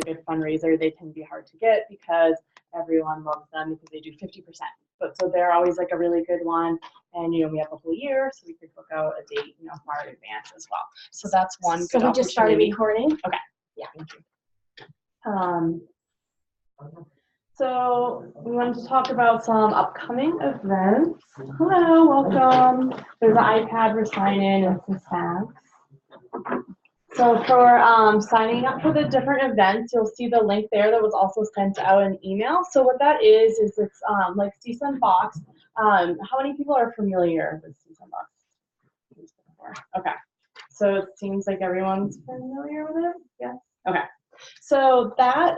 a good fundraiser. They can be hard to get because everyone loves them because they do 50%. But so they're always like a really good one. And, you know, we have a whole year, so we could book out a date, you know, far in advance as well. So that's one good opportunity. So we just started recording? Okay. Yeah. Thank you. So we wanted to talk about some upcoming events. Hello, welcome. There's an iPad for sign-in and some snacks. So for signing up for the different events, you'll see the link there that was also sent out in email. So what that is it's like CSUN Box. How many people are familiar with CSUN Box? Okay. So it seems like everyone's familiar with it? Yes? Okay. So that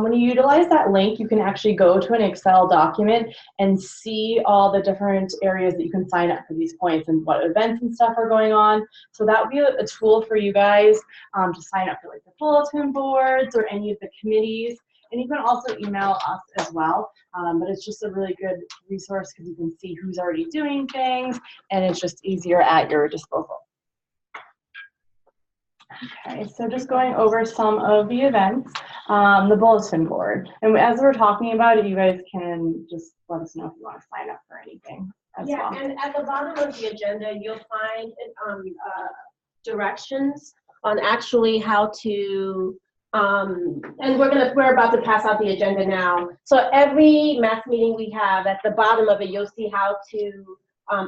when you utilize that link, you can actually go to an Excel document and see all the different areas that you can sign up for these points and what events and stuff are going on. So that would be a tool for you guys to sign up for like the bulletin boards or any of the committees. And you can also email us as well, but it's just a really good resource because you can see who's already doing things and it's just easier at your disposal. Okay, so just going over some of the events, the bulletin board. And as we're talking about it, you guys can just let us know if you want to sign up for anything as well. And at the bottom of the agenda, you'll find directions on actually how to, and we're about to pass out the agenda now. So every math meeting we have, at the bottom of it, you'll see how to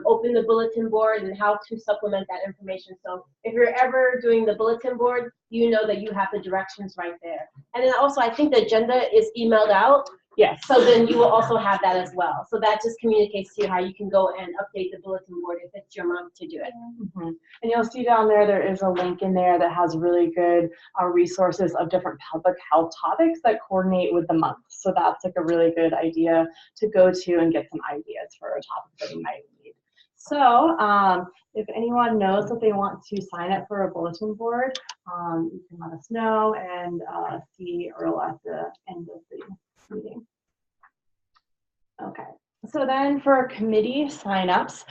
open the bulletin board and how to supplement that information. So if you're ever doing the bulletin board, you know that you have the directions right there. And then also, I think the agenda is emailed out. Yes. So then you will also have that as well. So that just communicates to you how you can go and update the bulletin board if it's your month to do it. Mm-hmm. And you'll see down there is a link in there that has really good resources of different public health topics that coordinate with the month. So that's like a really good idea to go to and get some ideas for a topic that you might need. So if anyone knows that they want to sign up for a bulletin board, you can let us know and see Earl at the end of the meeting. Okay, so then for committee signups,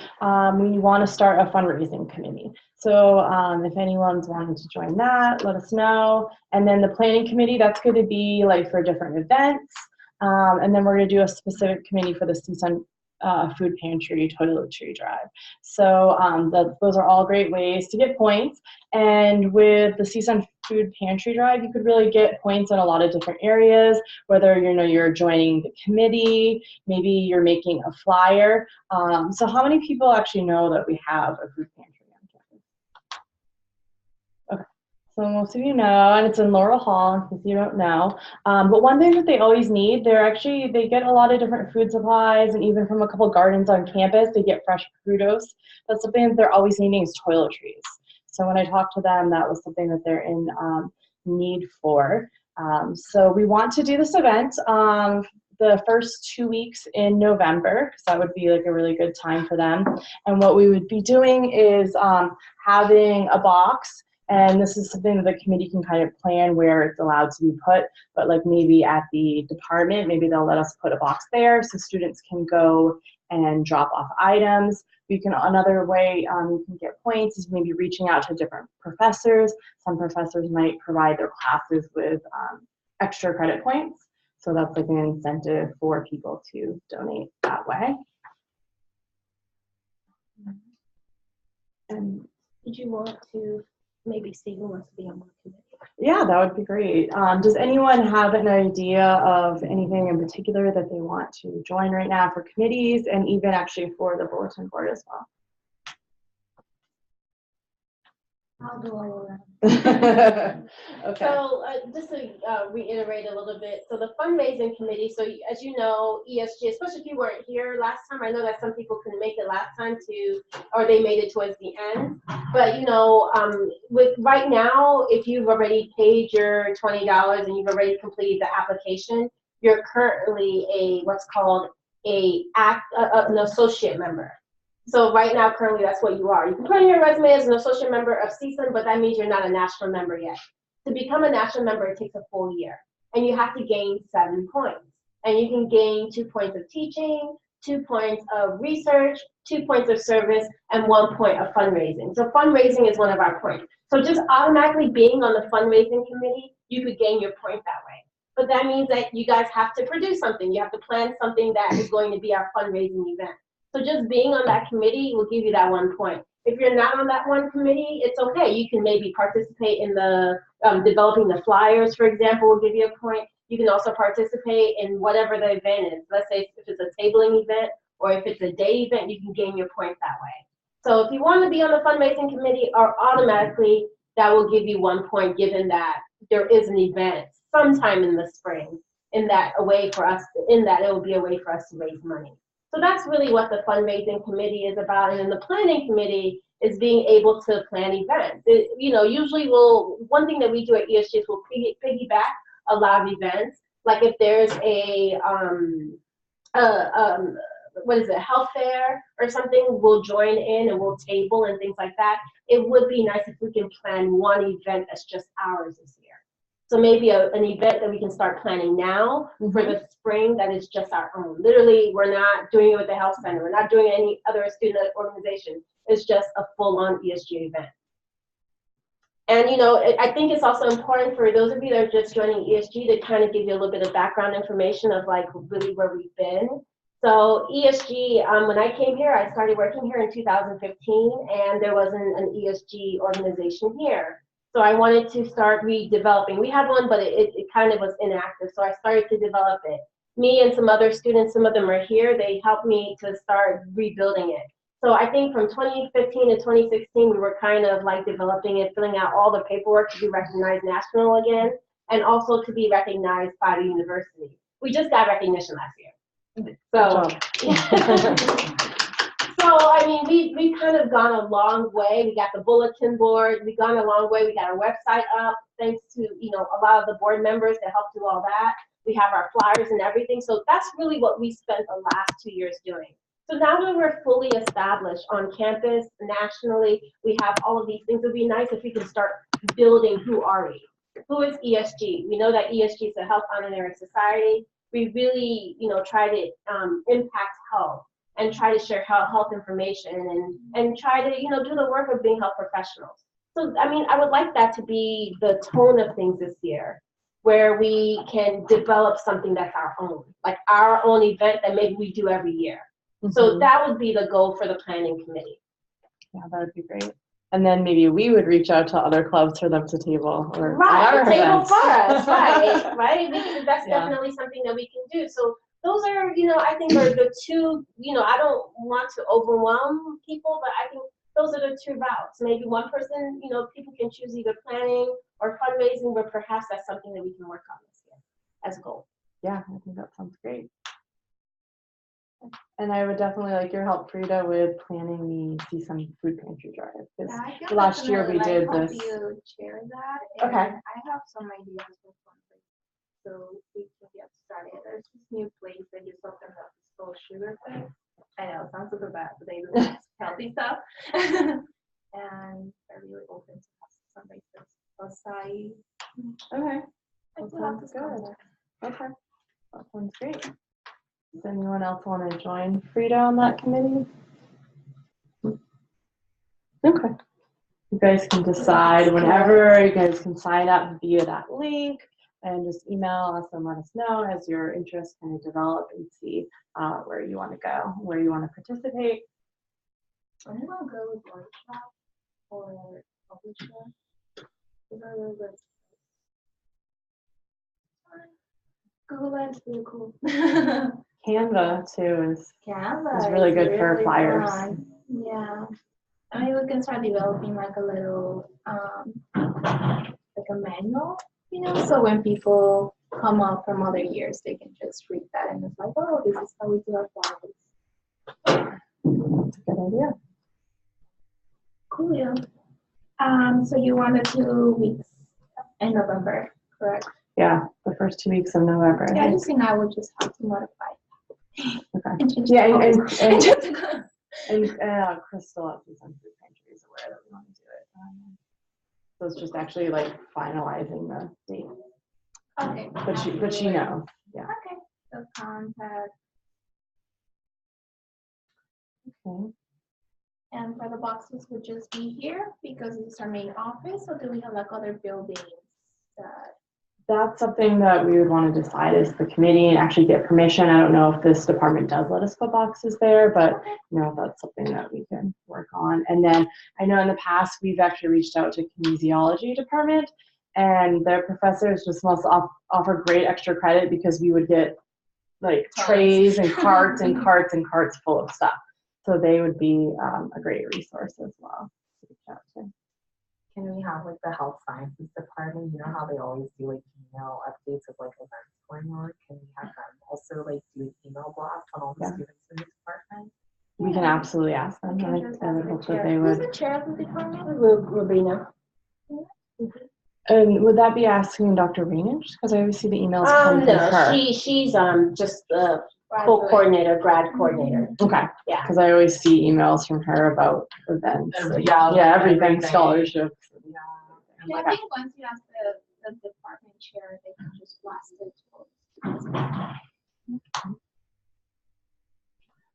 we want to start a fundraising committee. So if anyone's wanting to join that, let us know. And then the planning committee, that's going to be like for different events. And then we're going to do a specific committee for the CSUN food pantry toiletry drive. So those are all great ways to get points. And with the CSUN food pantry drive, you could really get points in a lot of different areas, whether you're joining the committee, maybe you're making a flyer. So how many people actually know that we have a food pantry on campus? Okay. So most of you know, and it's in Laurel Hall, in case you don't know. But one thing that they always need, they get a lot of different food supplies, and even from a couple gardens on campus, they get fresh produce. But something that they're always needing is toiletries. So when I talked to them, that was something that they're in need for. So we want to do this event the first 2 weeks in November, because that would be like a really good time for them. And what we would be doing is having a box. And this is something that the committee can kind of plan where it's allowed to be put, but like maybe at the department, maybe they'll let us put a box there so students can go and drop off items. Another way you can get points is maybe reaching out to different professors. Some professors might provide their classes with extra credit points. So that's like an incentive for people to donate that way. And did you want to maybe see who wants to be on my committee? Yeah, that would be great. Does anyone have an idea of anything in particular that they want to join right now for committees and even actually for the bulletin board as well? I'll go all around. Okay. So just to reiterate a little bit, so the fundraising committee, so as you know, ESG, especially if you weren't here last time, I know that some people couldn't make it last time or they made it towards the end. But with right now, if you've already paid your $20 and you've already completed the application, you're currently what's called an associate member. So right now, currently, that's what you are. You can put in your resume as an associate member of CSUN, but that means you're not a national member yet. To become a national member, it takes a full year. And you have to gain 7 points. And you can gain 2 points of teaching, 2 points of research, 2 points of service, and 1 point of fundraising. So fundraising is one of our points. So just automatically being on the fundraising committee, you could gain your point that way. But that means that you guys have to produce something. You have to plan something that is going to be our fundraising event. So just being on that committee will give you that 1 point. If you're not on that one committee, it's okay. You can maybe participate in the developing the flyers, for example, will give you a point. You can also participate in whatever the event is. Let's say if it's a tabling event or if it's a day event, you can gain your point that way. So if you want to be on the fundraising committee, or automatically that will give you 1 point, given that there is an event sometime in the spring. In that it will be a way for us to raise money. So that's really what the fundraising committee is about, and then the planning committee is being able to plan events. Usually one thing that we do at ESG is we'll piggyback a lot of events. Like if there's a health fair or something, we'll join in and we'll table and things like that. It would be nice if we can plan one event that's just ours this year. So maybe an event that we can start planning now for the spring that is just our own. Literally, we're not doing it with the health center. We're not doing any other student organization. It's just a full-on ESG event. And I think it's also important for those of you that are just joining ESG to kind of give you a little bit of background information of like really where we've been. So ESG, when I came here, I started working here in 2015, and there wasn't an ESG organization here. So I wanted to start redeveloping. We had one, but it kind of was inactive. So I started to develop it. Me and some other students, some of them are here, they helped me to start rebuilding it. So I think from 2015 to 2016, we were kind of like developing it, filling out all the paperwork to be recognized national again, and also to be recognized by the university. We just got recognition last year. So, so I mean, we've kind of gone a long way. We got the bulletin board. We've gone a long way. We got our website up, thanks to a lot of the board members that helped do all that. We have our flyers and everything. So that's really what we spent the last 2 years doing. So now that we're fully established on campus, nationally, we have all of these things. It would be nice if we could start building who are we? Who is ESG? We know that ESG is a health honorary society. We really, try to impact health and try to share health information and try to, do the work of being health professionals. So, I mean, I would like that to be the tone of things this year, where we can develop something that's our own, like our own event that maybe we do every year. So that would be the goal for the planning committee. Yeah, that would be great. And then maybe we would reach out to other clubs for them to table or table for us, right. That's definitely something that we can do. So those are, I think are the two. I don't want to overwhelm people, but I think those are the two routes. Maybe one person, people can choose either planning or fundraising, but perhaps that's something that we can work on this year as a goal. Yeah, I think that sounds great. And I would definitely like your help, Frida, with planning the see some food pantry drive. Because last year we did this. You share that. Okay. I have some ideas for fundraising, so we can get started. There's this new place that just opened up. It's called Sugar Place. I know it sounds super bad, but they do healthy stuff, and they're really open to fundraisers outside. Okay. That sounds good. Okay. That sounds great. Does anyone else want to join Frida on that committee? Okay. You guys can decide whenever. You guys can sign up via that link and just email us and let us know as your interests kind of develop and see where you want to go, where you want to participate. I want to go with workshop or publisher. Those are really good. Google Lens really cool. Canva too is really good for flyers. Fun. Yeah. I mean, we can start developing like a little, like a manual, so when people come up from other years, they can just read that and it's like, oh, this is how we do our flyers. That's a good idea. Cool, yeah. So you wanted 2 weeks in November, correct? Yeah, the first 2 weeks of November. Yeah, I just think I would just have to modify. Okay. Yeah, and Crystal at the Food Pantry is aware that we want to do it. So it's just actually like finalizing the date. Okay. But she knows. Yeah. Okay. So contact. Okay. And for the boxes would just be here because this is our main office. So do we have like other buildings that That's something that we would want to decide as the committee and actually get permission. I don't know if this department does let us put boxes there, but that's something that we can work on. And then I know in the past we've actually reached out to kinesiology department, and their professors just must offer great extra credit because we would get like trays and carts and carts and carts full of stuff. So they would be a great resource as well to reach out to. Can we have like the health sciences department? You know how they always do like email updates of like events going on? Can we have them also like do an email blast on all the students in the department? We can absolutely ask them. I would hope that they Who's would. the chair of the department? Rubina. And would that be asking Dr. Rainish? Because I always see the emails come from No, her. she's just the co-coordinator, grad coordinator. Okay. Yeah. Because I always see emails from her about events. Yeah, everything, scholarships. Yeah, I think once you ask the department chair, they can just blast it.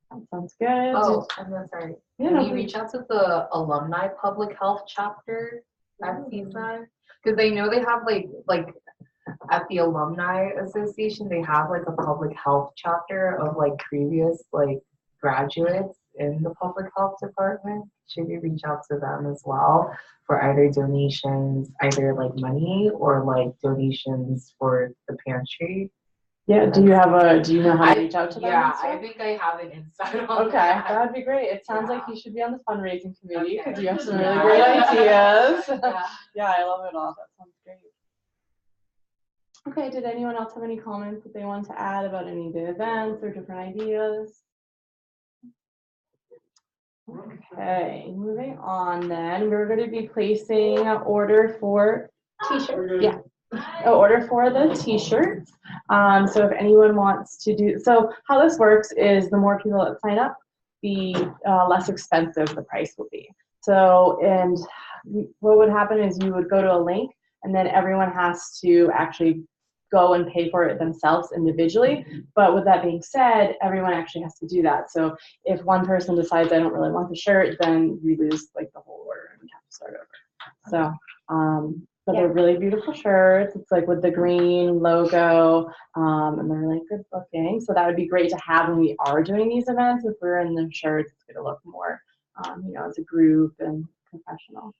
That sounds good. Oh, I'm so sorry. Yeah, Can you reach out to the alumni public health chapter at CSI? Because I know they have like at the alumni association, they have like a public health chapter of like previous like graduates in the public health department. Should we reach out to them as well for either donations, either like money or like donations for the pantry? Yeah, do you know how to reach out to them? Yeah, I think I have an insight on Okay, that. that'd be great. It sounds like you should be on the fundraising committee because you have some really Yeah. great ideas. Yeah. Yeah, I love it all. That sounds great. Okay, did anyone else have any comments that they want to add about any of the events or different ideas? Okay, moving on then. We're going to be placing an order for t-shirts. Yeah, an order for the t-shirts. So if anyone wants to do, so how this works is the more people that sign up, the less expensive the price will be. So, and what would happen is you would go to a link and then everyone has to actually go and pay for it themselves individually. But with that being said, everyone actually has to do that. So if one person decides I don't really want the shirt, then we lose like the whole order and we have to start over. So, but they're really beautiful shirts. It's like with the green logo, and they're really good looking. So that would be great to have when we are doing these events. If we're in the shirts, it's going to look more, as a group and professional.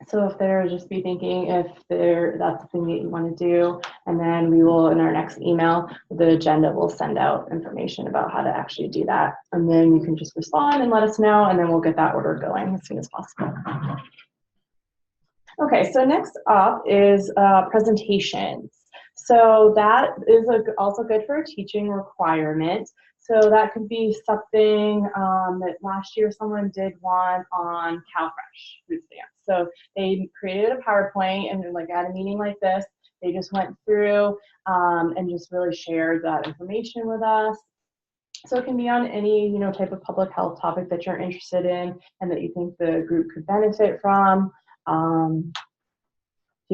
So if they're just be thinking if that's something that you want to do, and then we will in our next email, the agenda will send out information about how to actually do that. And then you can just respond and let us know, and then we'll get that order going as soon as possible. Okay, so next up is presentations. So that is also good for a teaching requirement. So that could be something that last year someone did one on CalFresh food stamps. So they created a PowerPoint and like at a meeting like this, they just went through and just really shared that information with us. So it can be on any type of public health topic that you're interested in and that you think the group could benefit from. Do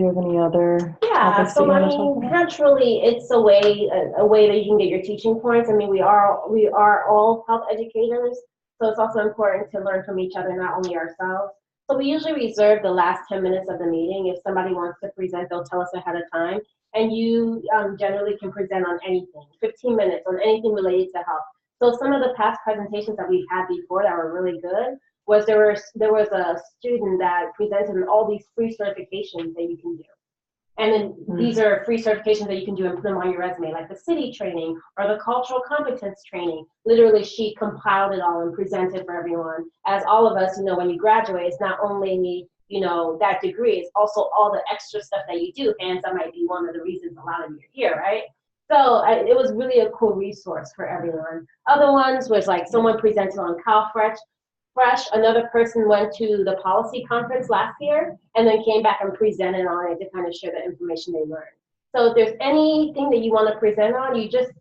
you have any other? Yeah, so naturally, it's a way that you can get your teaching points. I mean, we are all health educators, so it's also important to learn from each other, not only ourselves. So we usually reserve the last 10 minutes of the meeting. If somebody wants to present, they'll tell us ahead of time, and you generally can present on anything, 15 minutes on anything related to health. So some of the past presentations that we've had before that were really good was there was a student that presented on all these free certifications that you can do. And then these are free certifications that you can do and put them on your resume, like the city training or the cultural competence training. Literally, she compiled it all and presented for everyone. As all of us, when you graduate, it's not only, that degree, it's also all the extra stuff that you do. Hence, that might be one of the reasons a lot of you are here, right? So it was really a cool resource for everyone. Other ones was like someone presented on CalFresh. Another person went to the policy conference last year and then came back and presented on it to kind of share the information they learned. So if there's anything that you want to present on, you just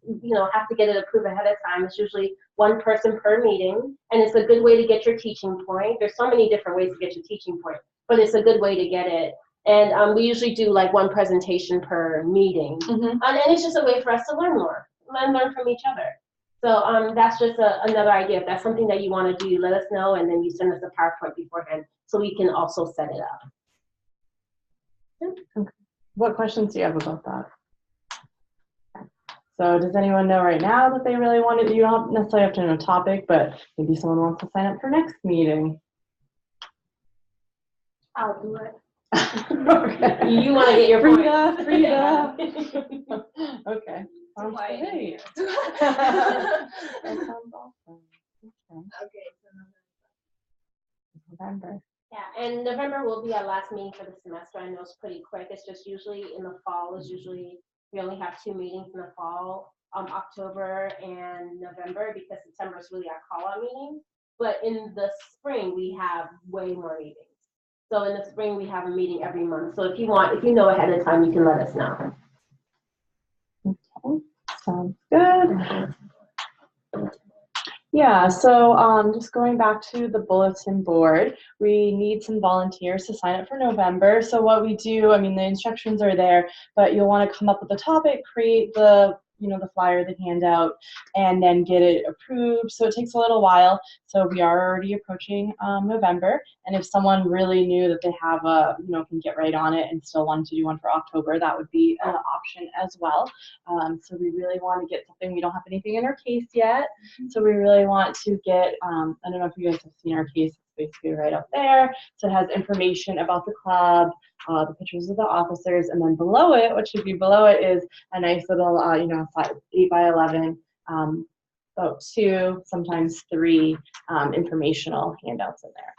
have to get it approved ahead of time. It's usually one person per meeting, and it's a good way to get your teaching point. There's so many different ways to get your teaching point, but it's a good way to get it. And we usually do like one presentation per meeting, and it's just a way for us to learn more and learn from each other. So that's just another idea. If that's something that you want to do, let us know, and then you send us a PowerPoint beforehand so we can also set it up. What questions do you have about that? So does anyone know right now that they really want to, you don't necessarily have to know a topic, but maybe someone wants to sign up for next meeting. I'll do it. Okay. You want to get your Frida, point. Frida. Okay. Sounds Why in great. here? That sounds awesome. Okay. Okay, so November. Yeah, and November will be our last meeting for the semester. I know it's pretty quick. It's just usually in the fall is usually, we only have 2 meetings in the fall, October and November, because September is really our call-out meeting. But in the spring, we have way more meetings. So in the spring, we have a meeting every month. So if you know ahead of time, you can let us know. Okay. Sounds good. Yeah, so just going back to the bulletin board, we need some volunteers to sign up for November. So what we do, I mean, the instructions are there, but you'll want to come up with a topic, create the flyer, the handout, and then get it approved. So it takes a little while. So we are already approaching November. And if someone really knew that they have can get right on it and still wanted to do one for October, that would be an option as well. So we really want to get something. We don't have anything in our case yet. So we really want to get, I don't know if you guys have seen our case, it's basically right up there. So it has information about the club, the pictures of the officers, and then below it, what should be below it is a nice little, 8 by 11, about 2, sometimes 3 informational handouts in there.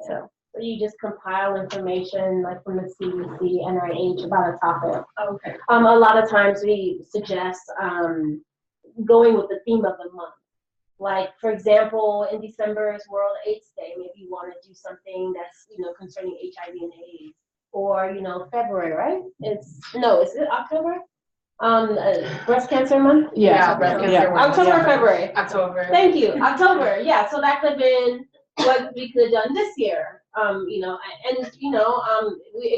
So you just compile information like from the CDC, NIH about a topic. okay. A lot of times we suggest going with the theme of the month. Like, for example, in December is World AIDS Day. Maybe you want to do something that's, concerning HIV and AIDS. Or, February, right? Is it October? Breast cancer month? yeah, breast cancer. yeah. October or February? October. Thank you, October. Yeah, so that could have been what we could have done this year. It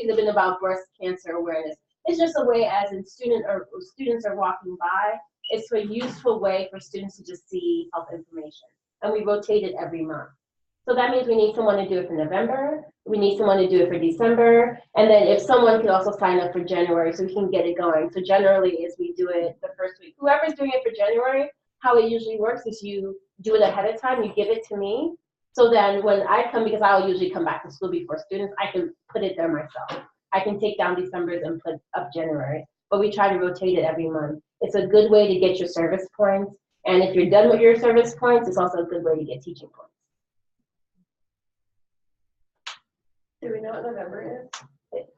could have been about breast cancer awareness. It's just a way as in students are walking by. It's a useful way for students to just see health information, and we rotate it every month. So that means we need someone to do it for November. We need someone to do it for December, and then if someone could also sign up for January, so we can get it going. So generally, is we do it the first week. Whoever's doing it for January, how it usually works is you do it ahead of time. You give it to me. So then when I come, because I'll usually come back to school before students, I can put it there myself. I can take down December's and put up January, but we try to rotate it every month. It's a good way to get your service points. And if you're done with your service points, it's also a good way to get teaching points. Do we know what November is?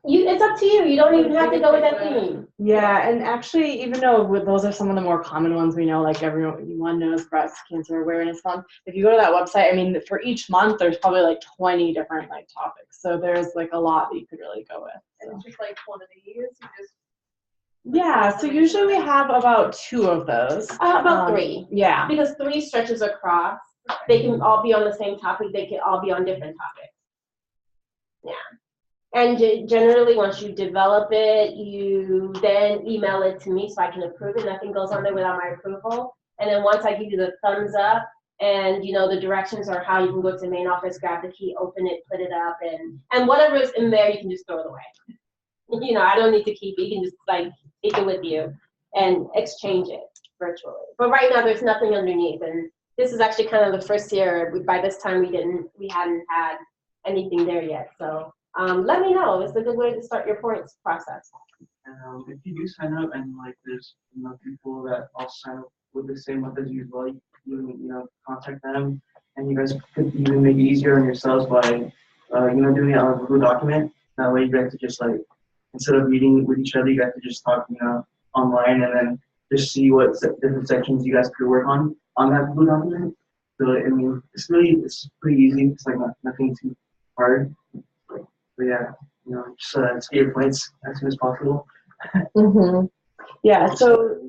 It's up to you. You don't even have to go with that theme. Yeah, and actually, even though those are some of the more common ones we know, like everyone knows Breast Cancer Awareness Month. If you go to that website, I mean, for each month, there's probably like 20 different topics. So there's like a lot that you could really go with. So. And it's just like one of these. You just Yeah, so usually we have about 2 of those. About 3. Yeah. Because 3 stretches across. They can all be on the same topic. They can all be on different topics. Yeah. And generally, once you develop it, you then email it to me so I can approve it. Nothing goes on there without my approval. And then once I give you the thumbs up and, the directions are how you can go to the main office, grab the key, open it, put it up, and whatever is in there, you can just throw it away. I don't need to keep it. You can just take it with you and exchange it virtually. But right now, there's nothing underneath. And this is actually kind of the first year. By this time, we hadn't had anything there yet. So let me know. It's a good way to start your points process. If you do sign up and there's people that all sign up with the same month as you as well, you contact them, and you guys could even make it easier on yourselves by doing it on a Google document. That way you guys could just instead of meeting with each other, you guys could just talk online and then just see what different sections you guys could work on that Google document. So I mean, it's pretty easy. It's nothing too hard. But yeah, just get your points as soon as possible. Mm-hmm. Yeah, so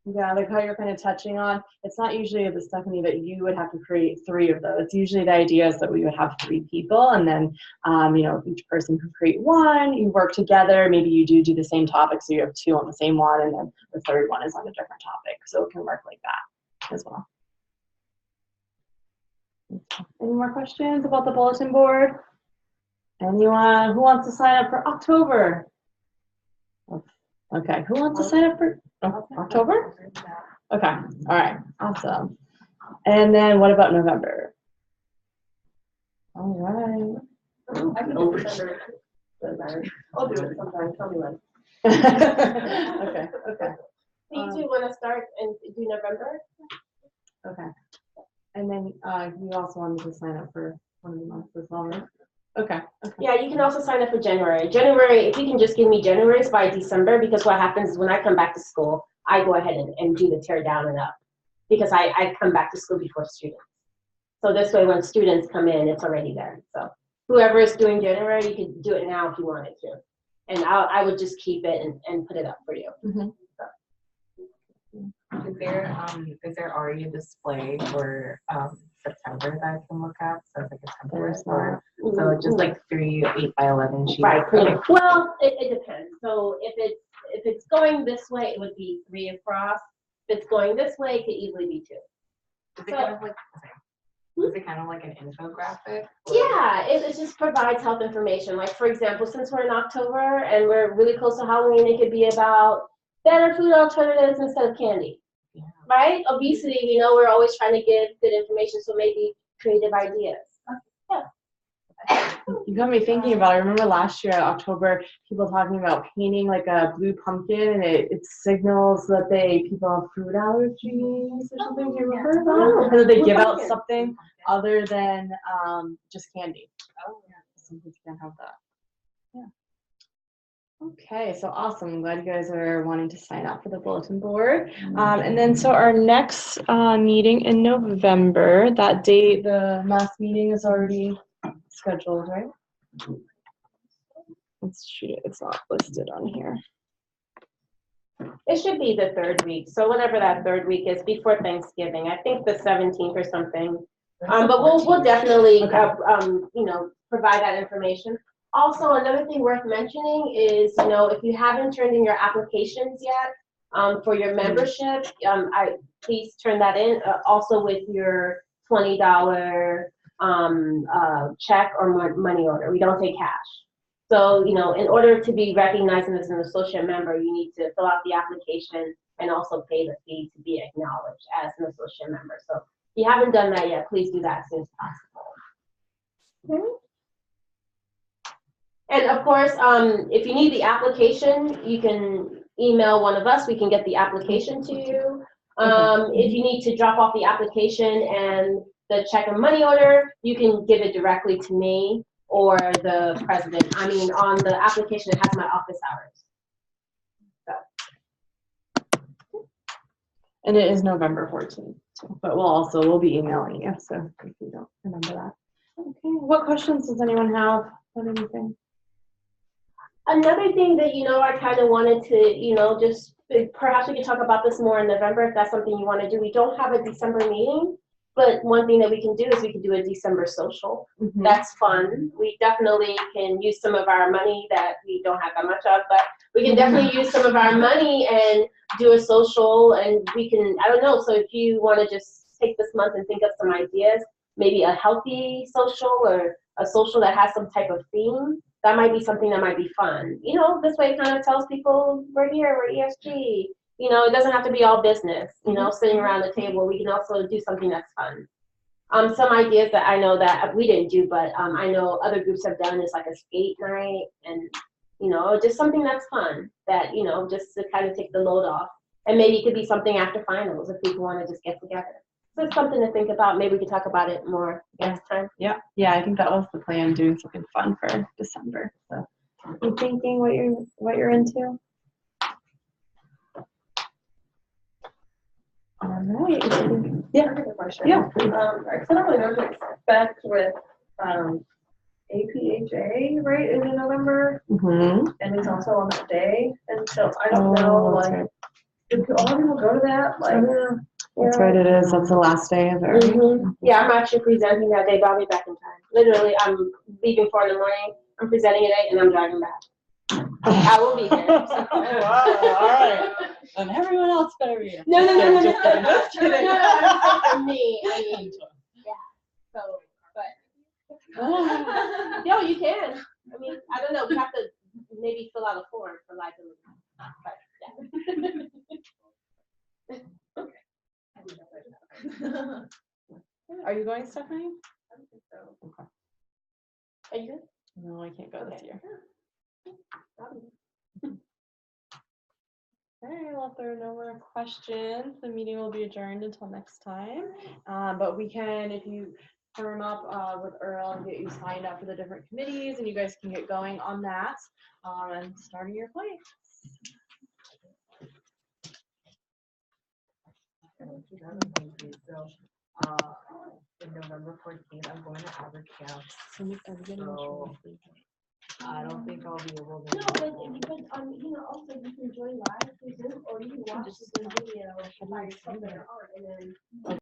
like how you're kind of touching on, it's not usually Stephanie, that you would have to create 3 of those. It's usually the idea is that we would have 3 people, and then each person could create 1. You work together. Maybe you do the same topic, so you have 2 on the same one, and then the third one is on a different topic. So it can work like that as well. Any more questions about the bulletin board? Anyone who wants to sign up for October? Okay, who wants to sign up for October? Okay, all right, awesome. And then what about November? All right. I can do December. Doesn't matter. I'll do it sometime. Tell me when. Okay, okay, So you two want to start and do November? okay. And then you also wanted to sign up for one of the months as well, right? Okay, okay. Yeah, you can also sign up for January. January, if you can just give me January's by December, because what happens is when I come back to school, I go ahead and do the tear down and up, because I come back to school before students. So this way, when students come in, it's already there. So whoever is doing January, you can do it now if you wanted to. And I would just keep it and put it up for you. Mm-hmm. Is there already a display for September that I can look at? So it's like a template, or so just like 3 8x11 sheets. Right. Okay. Well, it depends. So if it's going this way, it would be 3 across. If it's going this way, it could easily be 2. Is it kind of like? Is it kind of like an infographic? Yeah, it just provides health information. Like, for example, since we're in October and we're really close to Halloween, it could be about better food alternatives instead of candy. Yeah. Right? Obesity, we know we're always trying to give good information, so maybe creative ideas. You got me thinking about it. I remember last year, October, people talking about painting like a blue pumpkin, and it signals that people have food allergies or something. Do you remember that? And that they give out something other than just candy. Oh, yeah. Some people can't have that. Yeah. Okay, so awesome. I'm glad you guys are wanting to sign up for the bulletin board. And then so our next meeting in November, that date, the mass meeting is already scheduled, right? Let's shoot it. It's not listed on here. It should be the 3rd week. So whatever that 3rd week is before Thanksgiving. I think the 17th or something. But we'll definitely provide that information. Also, another thing worth mentioning is, if you haven't turned in your applications yet for your membership, please turn that in. Also with your $20 check or money order. We don't take cash. So, in order to be recognized as an associate member, you need to fill out the application and also pay the fee to be acknowledged as an associate member. So if you haven't done that yet, please do that as soon as possible. Okay. And of course, if you need the application, you can email one of us. We can get the application to you. If you need to drop off the application and the check or money order, you can give it directly to me or the president. I mean, on the application, it has my office hours. So. And it is November 14th, but we'll be emailing you, so if you don't remember that. Okay, what questions does anyone have on anything? Another thing that, I kind of wanted to, just perhaps we can talk about this more in November if that's something you want to do. We don't have a December meeting, but one thing that we can do is we can do a December social. Mm-hmm. That's fun. We definitely can use some of our money that we don't have that much of, but we can definitely use some of our money and do a social, and we can, I don't know, so if you want to just take this month and think of some ideas, maybe a healthy social or a social that has some type of theme, that might be something that might be fun. This way it kind of tells people we're here, we're ESG. It doesn't have to be all business, sitting around the table. We can also do something that's fun. Some ideas that I know that we didn't do, but I know other groups have done is like a skate night and, just something that's fun that, just to kind of take the load off. And maybe it could be something after finals if people want to just get together. So it's something to think about. Maybe we can talk about it more next time. Yeah, I think that was the plan, doing something fun for December. So you thinking what you're into? All right. Yeah. I have a question. Yeah. I don't really know what to expect with APHA, right, is in November, Mm-hmm. and it's also on that day, and so I don't know, That's like, right. do all people go to that? Like, That's right, it is. That's the last day of it, right? Mm-hmm. Yeah, I'm actually presenting that day, but I'll be back in time. Literally, I'm leaving 4 in the morning, I'm presenting at 8, and I'm driving back. I will be there. So. Oh, wow, all right. And everyone else better be here. No, Just kidding. just kidding. No, for me, I mean, yeah. So, but no, you can. I mean, I don't know. We have to maybe fill out a form for liability. But Are you going, Stephanie? I don't think so. Are you good? No, I can't go this Okay. year. Okay, well, if there are no more questions, the meeting will be adjourned until next time. But we can, if you firm up with Earl and get you signed up for the different committees, and you guys can get going on that and starting your play. So, in November 14th, I'm going to Abercamp. So I don't think I'll be able to. No, but you know, also you can join live through Zoom, or you can watch the Zoom video by yourself and then.